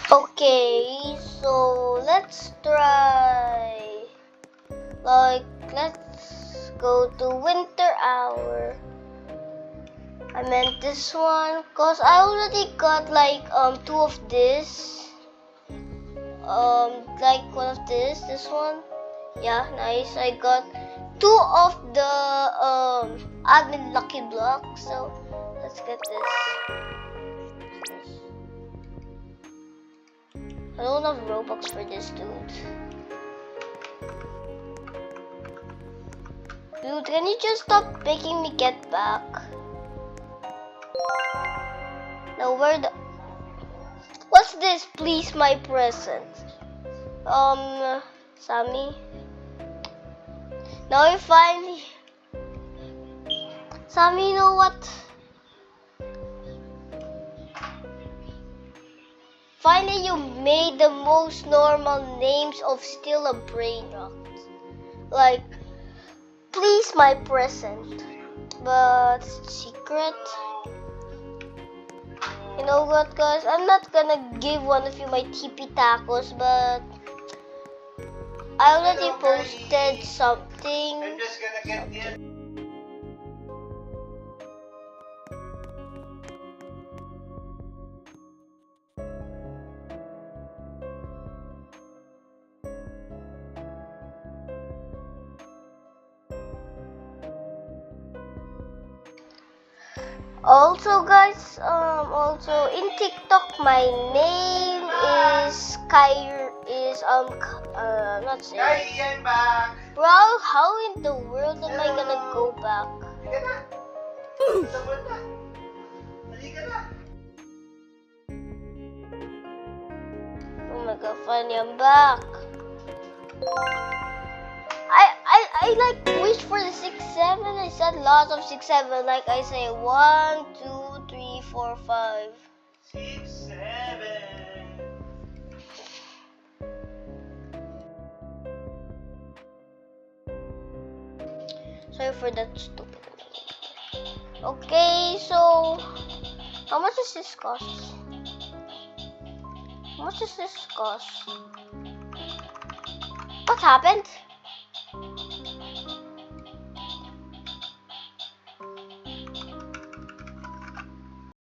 Okay, so let's try. Let's go to winter hour. I meant this one cause I already got like two of this. Like one of this one. Yeah, nice. I got two of the admin lucky blocks. So let's get this. I don't have Robux for this dude. Dude, can you just stop making me get back? Now where the... What's this? Please, my present. Sammy. Now you finally... Sammy, you know what? Finally, you made the most normal names of Still a Brain Rot. Like, please, my present. But secret. You know what, guys? I'm not gonna give one of you my TP tacos, but I already posted something. I'm just gonna get in. Also, guys, also in TikTok, my name is not saying. Hey, I'm back. Bro, how in the world am I gonna go back? Halika na. Sabon na. Halika na. Oh my god, finally I'm back. I like wish for the 6-7. I said lots of 6-7. Like I say 1, 2, 3, 4, 5. 6, 7. Sorry for that stupid. Okay, so how much does this cost? How much does this cost? What happened?